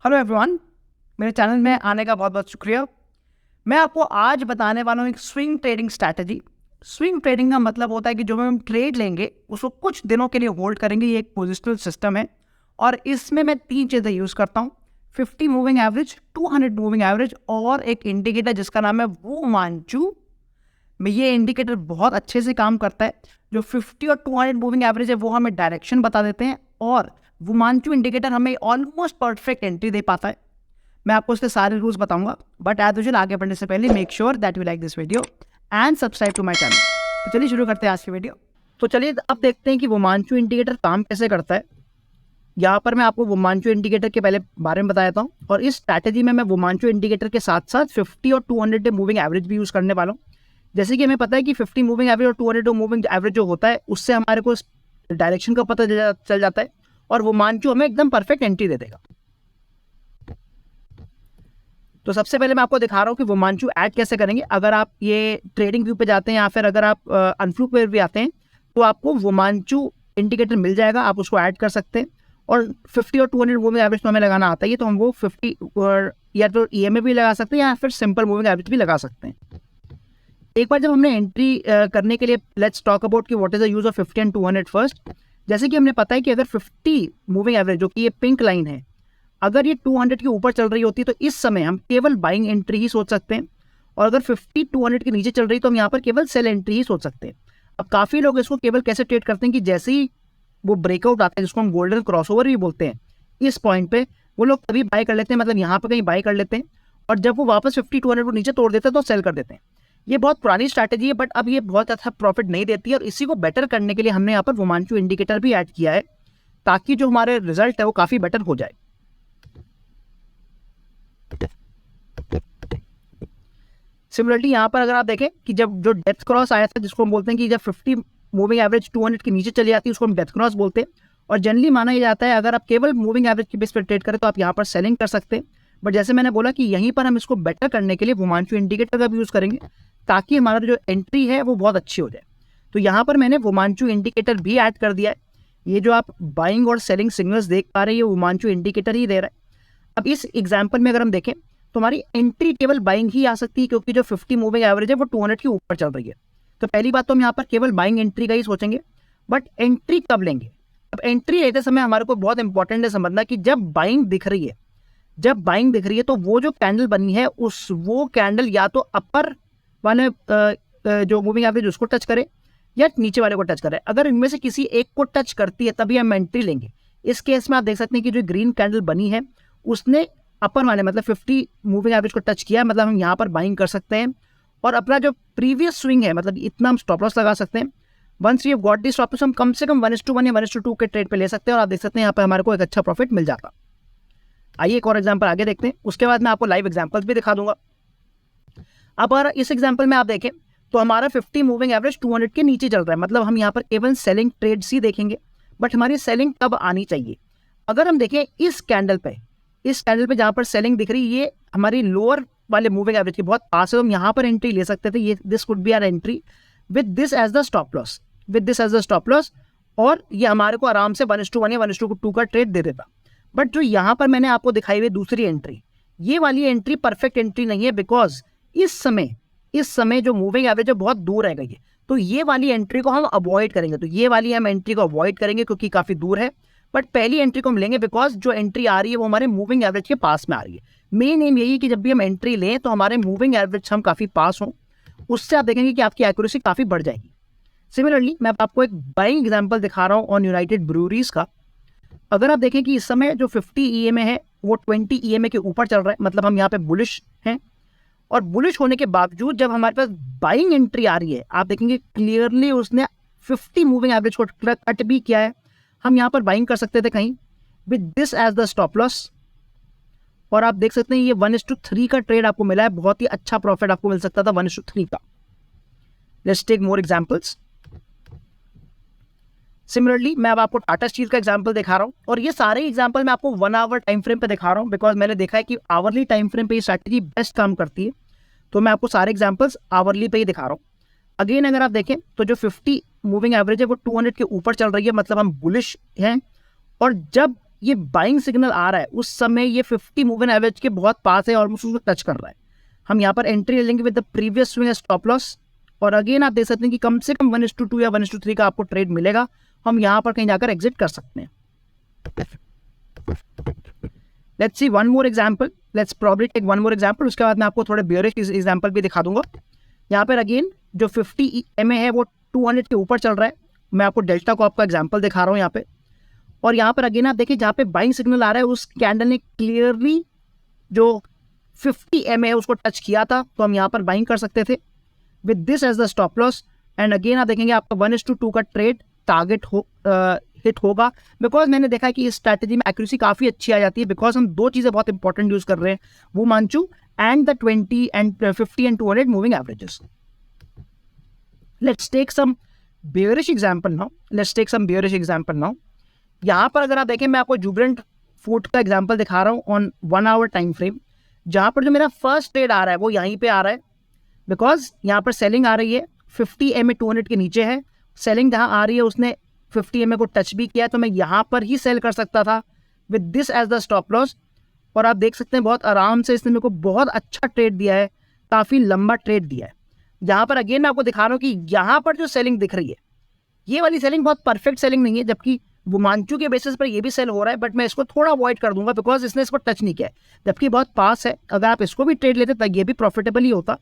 Hello everyone, मेरे channel में आने का बहुत बहुत शुक्रिया। मैं आपको आज बताने वाला हूँ एक swing trading strategy. Swing trading का मतलब होता है कि जो हम ट्रेड लेंगे उसको कुछ दिनों के लिए होल्ड करेंगे। ये एक पोजिशनल सिस्टम है और इसमें मैं 3 चीज़ें यूज़ करता हूँ: 50 मूविंग एवरेज, 200 मूविंग एवरेज और एक इंडिकेटर जिसका नाम है वो मांचू। में ये इंडिकेटर बहुत अच्छे से काम करता है। जो 50 और 200 मूविंग एवरेज है वो हमें डायरेक्शन बता देते हैं और वुमांचू इंडिकेटर हमें ऑलमोस्ट परफेक्ट एंट्री दे पाता है। मैं आपको उसके सारे रूल्स बताऊंगा, बट एज यूजुअल आगे बढ़ने से पहले make sure that you like this video and subscribe to my channel. तो चलिए शुरू करते हैं आज की वीडियो। तो चलिए अब देखते हैं कि वुमांचू इंडिकेटर काम कैसे करता है। यहाँ पर मैं आपको वुमांचू इंडिकेटर के पहले बारे में बताता हूँ और इस स्ट्रैटेजी में मैं वुमांचू इंडिकेटर के साथ साथ 50 और 200 मूविंग एवरेज भी यूज़ करने वाला हूँ। जैसे कि हमें पता है कि 50 मूविंग एवरेज और 200 मूविंग एवरेज जो होता है उससे हमारे को डायरेक्शन का पता चल जाता है और वो मांचू हमें एकदम परफेक्ट एंट्री दे देगा। तो सबसे पहले मैं आपको दिखा रहा हूँ कि वो मांचू ऐड कैसे करेंगे। अगर आप ये ट्रेडिंग व्यू पे जाते हैं या फिर अगर आप अनफ्लू पे भी आते हैं तो आपको वो मांचू इंडिकेटर मिल जाएगा, आप उसको ऐड कर सकते हैं। और 50 और 200 मूविंग एवरेज तो हमें लगाना आता है, तो हम वो 50 या तो EMA भी लगा सकते हैं या फिर सिंपल मूविंग एवरेज भी लगा सकते हैं। एक बार जब हमने एंट्री करने के लिए लेट्स टॉक अबाउट कि what is the use of 50 and 200 first. जैसे कि हमने पता है कि अगर 50 मूविंग एवरेज जो कि ये पिंक लाइन है, अगर ये 200 के ऊपर चल रही होती तो इस समय हम केवल बाइंग एंट्री ही सोच सकते हैं और अगर 50 200 के नीचे चल रही तो हम यहाँ पर केवल सेल एंट्री ही सोच सकते हैं। अब काफ़ी लोग इसको केवल कैसे ट्रेड करते हैं कि जैसे ही वो ब्रेकआउट आता है जिसको हम गोल्डन क्रॉसओवर भी बोलते हैं, इस पॉइंट पे वो लोग तभी बाय कर लेते हैं, मतलब यहाँ पर कहीं बाय कर लेते हैं और जब वो वापस 50 200 को नीचे तोड़ देते हैं तो सेल कर देते हैं। ये बहुत पुरानी स्ट्रैटेजी है बट अब ये बहुत अच्छा प्रॉफिट नहीं देती है और इसी को बेटर करने के लिए हमने यहाँ पर वुमांचू इंडिकेटर भी ऐड किया है ताकि जो हमारे रिजल्ट है वो काफ़ी बेटर हो जाए। सिमिलरली यहाँ पर अगर आप देखें कि जब जो डेथ क्रॉस आया था जिसको हम बोलते हैं कि जब 50 मूविंग एवरेज 200 के नीचे चली जाती है उसको हम डेथ क्रॉस बोलते हैं और जनरली माना यह जाता है अगर आप केवल मूविंग एवरेज की बेस पर ट्रेड करें तो आप यहाँ पर सेलिंग कर सकते हैं। बट जैसे मैंने बोला कि यहीं पर हम इसको बेटर करने के लिए वुमांचू इंडिकेटर का भी यूज़ करेंगे ताकि हमारा जो एंट्री है वो बहुत अच्छी हो जाए। तो यहाँ पर मैंने वुमांचू इंडिकेटर भी ऐड कर दिया है। ये जो आप बाइंग और सेलिंग सिग्नल्स देख पा रहे हैं ये वुमांचू इंडिकेटर ही दे रहा है। अब इस एग्जाम्पल में अगर हम देखें तो हमारी एंट्री केवल बाइंग ही आ सकती है क्योंकि जो 50 मूविंग एवरेज है वो 200 के ऊपर चल रही है। तो पहली बात तो हम यहाँ पर केवल बाइंग एंट्री का ही सोचेंगे। बट एंट्री कब लेंगे? अब एंट्री लेते समय हमारे को बहुत इंपॉर्टेंट है समझना कि जब बाइंग दिख रही है तो वो जो कैंडल बनी है वो कैंडल या तो अपर वाले जो मूविंग एवरेज उसको टच करे या नीचे वाले को टच करे। अगर इनमें से किसी एक को टच करती है तभी हम एंट्री लेंगे। इस केस में आप देख सकते हैं कि जो ग्रीन कैंडल बनी है उसने अपर वाले मतलब 50 मूविंग एवरेज को टच किया, मतलब हम यहाँ पर बाइंग कर सकते हैं और अपना जो प्रीवियस स्विंग है मतलब इतना हम स्टॉप लॉस लगा सकते हैं। Once we have got this stop loss हम कम से कम 1:1 या 1:2 के ट्रेड पे ले सकते हैं और आप देख सकते हैं यहाँ पर हमारे को एक अच्छा प्रॉफिट मिल जाता। आइए एक और एग्जांपल आगे देखते हैं, उसके बाद मैं आपको लाइव एग्जांपल्स भी दिखा दूंगा। अब अगर इस एग्जांपल में आप देखें तो हमारा 50 मूविंग एवरेज 200 के नीचे चल रहा है, मतलब हम यहाँ पर केवल सेलिंग ट्रेड्स ही देखेंगे। बट हमारी सेलिंग कब आनी चाहिए? अगर हम देखें इस कैंडल पे जहाँ पर सेलिंग दिख रही है ये हमारी लोअर वाले मूविंग एवरेज के बहुत पास है, तो हम यहाँ पर एंट्री ले सकते थे। ये this could be our entry with this as the stop loss और ये हमारे को आराम से 1:1 या 1:2 का ट्रेड दे देता। बट जो यहाँ पर मैंने आपको दिखाई हुई दूसरी एंट्री, ये वाली एंट्री परफेक्ट एंट्री नहीं है बिकॉज इस समय जो मूविंग एवरेज है बहुत दूर रह गई है, तो ये वाली एंट्री को हम अवॉइड करेंगे। तो ये वाली हम एंट्री को अवॉइड करेंगे क्योंकि काफ़ी दूर है। बट पहली एंट्री को हम लेंगे बिकॉज जो एंट्री आ रही है वो हमारे मूविंग एवरेज के पास में आ रही है। मेन एम यही है कि जब भी हम एंट्री लें तो हमारे मूविंग एवरेज हम काफ़ी पास हों, उससे आप देखेंगे कि आपकी एक्यूरेसी काफ़ी बढ़ जाएगी। सिमिलरली मैं आपको एक बाइंग एग्जांपल दिखा रहा हूँ ऑन यूनाइटेड ब्रूअरीज का। अगर आप देखें कि इस समय जो 50 EMA है वो 20 EMA के ऊपर चल रहा है, मतलब हम यहाँ पे बुलिश हैं और बुलिश होने के बावजूद जब हमारे पास बाइंग एंट्री आ रही है आप देखेंगे क्लियरली उसने 50 मूविंग एवरेज को कट भी किया है। हम यहाँ पर बाइंग कर सकते थे कहीं with this as the stop loss और आप देख सकते हैं ये 1:3 का ट्रेड आपको मिला है। बहुत ही अच्छा प्रॉफिट आपको मिल सकता था 1:3 का। Let's take more examples. Similarly मैं अब आपको टाटा स्टील का एग्जांपल दिखा रहा हूँ और ये सारे एग्जांपल मैं आपको 1 आवर टाइम फ्रेम पे दिखा रहा हूँ बिकॉज मैंने देखा है कि आवरली टाइम फ्रेम पे ये स्ट्रैटेजी बेस्ट काम करती है, तो मैं आपको सारे एग्जांपल्स आवरली पे ही दिखा रहा हूँ। अगेन अगर आप देखें तो जो 50 मूविंग एवरेज है वो 200 के ऊपर चल रही है, मतलब हम बुलिश हैं और जब ये बाइंग सिग्नल आ रहा है उस समय ये 50 मूविंग एवरेज के बहुत पास है, ऑलमोस्ट उसको टच कर रहा है। हम यहाँ पर एंट्री ले लेंगे with the previous swing stop loss, और अगेन आप देख सकते हैं कि कम से कम 1:2 या 1:3 का आपको ट्रेड मिलेगा। हम यहाँ पर कहीं जाकर एग्जिट कर सकते हैं। Let's see one more example, let's probably take one more example, उसके बाद मैं आपको थोड़े बेयरिश एग्जांपल भी दिखा दूंगा। यहाँ पर अगेन जो 50 EMA है वो 200 के ऊपर चल रहा है। मैं आपको डेल्टा को आपका एग्जांपल दिखा रहा हूँ यहाँ पे, और यहाँ पर अगेन आप देखिए जहाँ पे बाइंग सिग्नल आ रहा है उस कैंडल ने क्लियरली जो 50 EMA है उसको टच किया था, तो हम यहाँ पर बाइंग कर सकते थे with this as the stop loss. And again आप देखेंगे आपका 1:2 का ट्रेड टारगेट हिट होगा, बिकॉज मैंने देखा है कि इस स्ट्रैटेजी में एक्यूरेसी काफ़ी अच्छी आ जाती है, बिकॉज हम दो चीज़ें बहुत इंपॉर्टेंट यूज़ कर रहे हैं, वो मानचू and the 20 and 50 and 200 moving averages. Let's take some bearish example now. यहाँ पर अगर आप देखें मैं आपको जुबिलेंट फूड का एग्जांपल दिखा रहा हूँ ऑन 1 आवर टाइम फ्रेम, जहाँ पर जो मेरा फर्स्ट ट्रेड आ रहा है वो यहीं पे आ रहा है, बिकॉज यहाँ पर सेलिंग आ रही है 50 EMA 200 के नीचे है। सेलिंग जहाँ आ रही है उसने 50 EMA को टच भी किया, तो मैं यहाँ पर ही सेल कर सकता था with this as the stop loss. और आप देख सकते हैं बहुत आराम से इसने मेरे को बहुत अच्छा ट्रेड दिया है, काफ़ी लंबा ट्रेड दिया है। यहाँ पर अगेन मैं आपको दिखा रहा हूँ कि यहाँ पर जो सेलिंग दिख रही है ये वाली सेलिंग बहुत परफेक्ट सेलिंग नहीं है, जबकि वो मानचू के बेसिस पर ये भी सेल हो रहा है, बट मैं इसको थोड़ा अवॉइड कर दूंगा बिकॉज इसने इसको टच नहीं किया है, जबकि बहुत पास है। अगर आप इसको भी ट्रेड लेते तो ये भी प्रॉफिटेबल ही होता,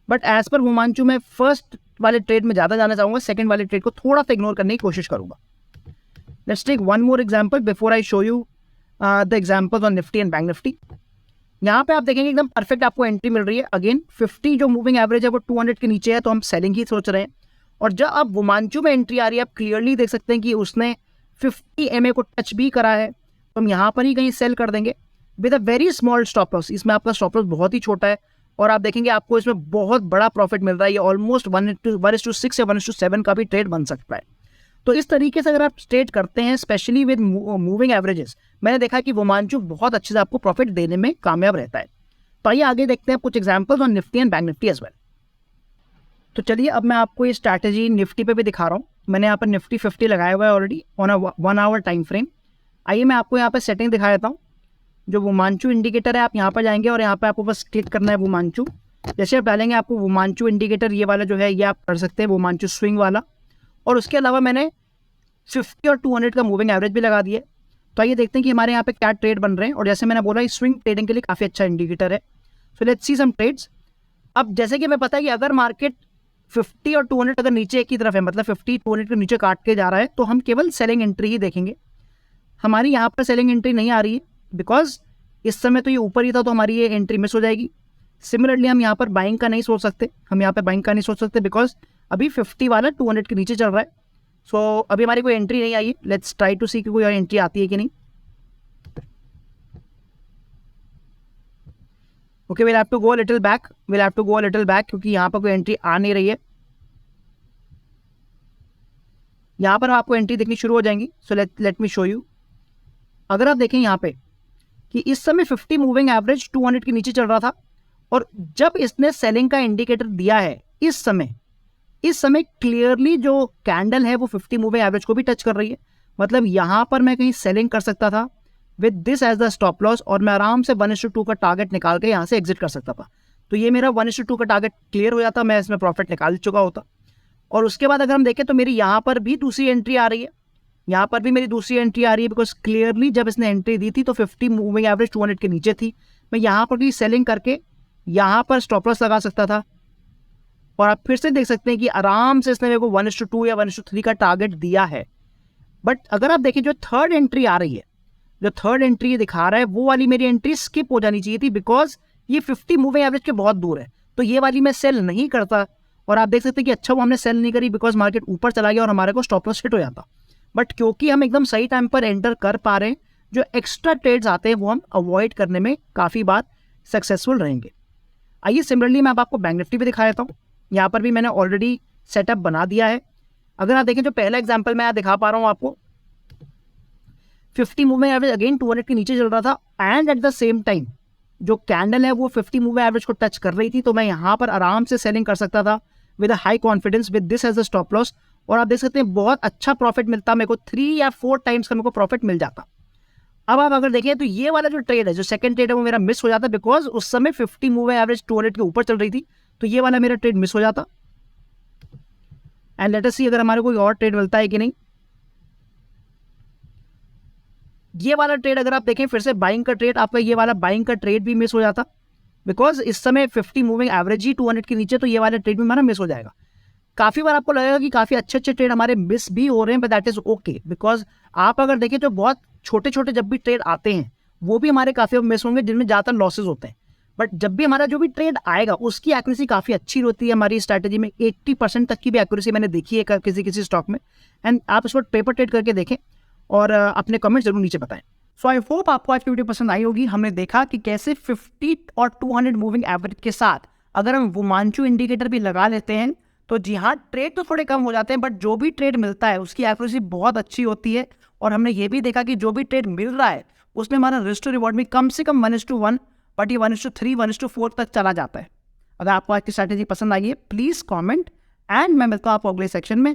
बट एज पर वुमांचू मैं फर्स्ट वाले ट्रेड में ज़्यादा जाना चाहूँगा, सेकंड वाले ट्रेड को थोड़ा सा इग्नोर करने की कोशिश करूँगा। Let's take one more example before I show you the examples on Nifty and bank Nifty. यहाँ पे आप देखेंगे एकदम परफेक्ट आपको एंट्री मिल रही है। अगेन 50 जो मूविंग एवरेज है वो 200 के नीचे है, तो हम सेलिंग ही सोच रहे हैं। और जब अब वुमांचू में एंट्री आ रही है आप क्लियरली देख सकते हैं कि उसने 50 EMA को टच भी करा है, तो हम यहाँ पर ही कहीं सेल कर देंगे with a very small stop loss. इसमें आपका स्टॉप लॉस बहुत ही छोटा है और आप देखेंगे आपको इसमें बहुत बड़ा प्रॉफिट मिल रहा है। ये ऑलमोस्ट 1:6 या 1:7 का भी ट्रेड बन सकता है। तो इस तरीके से अगर आप ट्रेड करते हैं स्पेशली विद मूविंग एवरेजेस, मैंने देखा कि वुमांचू बहुत अच्छे से आपको प्रॉफिट देने में कामयाब रहता है। तो आइए आगे देखते हैं कुछ examples on Nifty and bank Nifty as well. तो चलिए अब मैं आपको ये स्ट्रैटेजी निफ्टी पे भी दिखा रहा हूँ। मैंने यहाँ पर निफ्टी 50 लगाया हुआ है already on a 1 hour time frame. आइए मैं आपको यहाँ पर सेटिंग दिखा देता हूँ। जो वुमांचू इंडिकेटर है आप यहाँ पर जाएंगे और यहाँ पर आपको बस क्लिक करना है वुमांचू। जैसे आप डालेंगे आपको वुमांचू इंडिकेटर ये वाला जो है ये आप कर सकते हैं, वुमांचू स्विंग वाला। और उसके अलावा मैंने 50 और 200 का मूविंग एवरेज भी लगा दिए। तो आइए देखते हैं कि हमारे यहाँ पे क्या ट्रेड बन रहे हैं। और जैसे मैंने बोला ये स्विंग ट्रेडिंग के लिए काफ़ी अच्छा इंडिकेटर है। So let's see some trades. अब जैसे कि हमें पता है कि अगर मार्केट 50 और 200 अगर नीचे एक ही तरफ है, मतलब 50 200 के नीचे काट के जा रहा है, तो हम केवल सेलिंग एंट्री ही देखेंगे। हमारी यहाँ पर सेलिंग एंट्री नहीं आ रही है बिकॉज इस समय तो ये ऊपर ही था, तो हमारी ये एंट्री मिस हो जाएगी। सिमिलरली हम यहाँ पर बाइंग का नहीं सोच सकते, बिकॉज अभी 50 वाला 200 के नीचे चल रहा है। सो अभी हमारी कोई एंट्री नहीं आई है। लेट्स ट्राई टू सी कि कोई और एंट्री आती है कि नहीं। Okay, we'll have to go a little back क्योंकि यहाँ पर कोई एंट्री आ नहीं रही है। यहाँ पर आपको एंट्री देखनी शुरू हो जाएंगी। So let me show you. अगर आप देखें यहाँ पे कि इस समय 50 मूविंग एवरेज 200 के नीचे चल रहा था, और जब इसने सेलिंग का इंडिकेटर दिया है इस समय क्लियरली जो कैंडल है वो 50 मूविंग एवरेज को भी टच कर रही है। मतलब यहाँ पर मैं कहीं सेलिंग कर सकता था with this as the stop loss, और मैं आराम से 1:2 का टारगेट निकाल के यहाँ से एग्जिट कर सकता था। तो ये मेरा 1:2 का टारगेट क्लियर हो जाता, मैं इसमें प्रॉफिट निकाल चुका होता। और उसके बाद अगर हम देखें तो मेरी यहाँ पर भी दूसरी एंट्री आ रही है, बिकॉज क्लियरली जब इसने एंट्री दी थी तो 50 मूविंग एवरेज 200 के नीचे थी। मैं यहाँ पर भी सेलिंग करके यहाँ पर स्टॉप लॉस लगा सकता था। और आप फिर से देख सकते हैं कि आराम से इसने मेरे को 1:2 या 1:3 का टारगेट दिया है। बट अगर आप देखें जो थर्ड एंट्री आ रही है, जो थर्ड एंट्री ये दिखा रहा है, वो वाली मेरी एंट्री स्किप हो जानी चाहिए थी, बिकॉज ये 50 मूविंग एवरेज के बहुत दूर है। तो ये वाली मैं सेल नहीं करता। और आप देख सकते हैं कि अच्छा वो हमने सेल नहीं करी बिकॉज मार्केट ऊपर चला गया और हमारे को स्टॉप लॉस हिट हो जाता। बट क्योंकि हम एकदम सही टाइम पर एंटर कर पा रहे हैं, जो एक्स्ट्रा ट्रेड्स आते हैं वो हम अवॉइड करने में काफ़ी बार सक्सेसफुल रहेंगे। आइए सिमिलरली मैं आपको बैंक निफ्टी भी दिखा देता हूँ। यहाँ पर भी मैंने ऑलरेडी सेटअप बना दिया है। अगर आप देखें जो पहला एग्जाम्पल मैं यहाँ दिखा पा रहा हूँ आपको, 50 मूविंग एवरेज अगेन 200 के नीचे चल रहा था, and at the same time जो कैंडल है वो 50 मूविंग एवरेज को टच कर रही थी। तो मैं यहाँ पर आराम से सेलिंग कर सकता था with a high confidence with this as a stop loss. और आप देख सकते हैं बहुत अच्छा प्रॉफिट मिलता, मेरे को 3 या 4 टाइम्स का मेरे को प्रॉफिट मिल जाता। अब आप अगर देखें तो ये वाला जो ट्रेड है, जो सेकंड ट्रेड है, वो मेरा मिस हो जाता, बिकॉज उस समय 50 मूविंग एवरेज 200 के ऊपर चल रही थी, तो ये वाला मेरा ट्रेड मिस हो जाता। एंड लेट अस सी अगर हमारे कोई और ट्रेड मिलता है कि नहीं। ये वाला ट्रेड अगर आप देखें फिर से बाइंग का ट्रेड, आपका ये वाला बाइंग का ट्रेड भी मिस हो जाता, बिकॉज इस समय 50 मूविंग एवरेज ही 200 के नीचे, तो ये वाला ट्रेड भी हमारा मिस हो जाएगा। काफ़ी बार आपको लगेगा कि काफ़ी अच्छे अच्छे ट्रेड हमारे मिस भी हो रहे हैं, but that is okay, because आप अगर देखें तो बहुत छोटे छोटे जब भी ट्रेड आते हैं वो भी हमारे काफ़ी मिस होंगे, जिनमें ज़्यादातर लॉसेज होते हैं। बट जब भी हमारा जो भी ट्रेड आएगा उसकी एक्यूरेसी काफ़ी अच्छी होती है हमारी स्ट्रैटेजी में, 80% तक की भी एक्यूरेसी मैंने देखी है किसी किसी स्टॉक में। एंड आप इस वक्त पेपर ट्रेड करके देखें और अपने कमेंट जरूर नीचे बताएं। सो आई होप आपको आज की वीडियो पसंद आई होगी। हमने देखा कि कैसे 50 और 200 मूविंग एवरेज के साथ अगर हम वुमांचू इंडिकेटर भी लगा लेते हैं तो जी हाँ, ट्रेड तो थोड़े कम हो जाते हैं, बट जो भी ट्रेड मिलता है उसकी एक्यूरेसी बहुत अच्छी होती है। और हमने ये भी देखा कि जो भी ट्रेड मिल रहा है उसमें हमारा रिस्क टू रिवॉर्ड भी कम से कम 1:1, बट ये 1:3, 1:4 तक चला जाता है। अगर आपको आज की स्ट्रैटेजी पसंद आई है प्लीज़ कॉमेंट, एंड मैं मिलता हूँ आपको अगले सेक्शन में।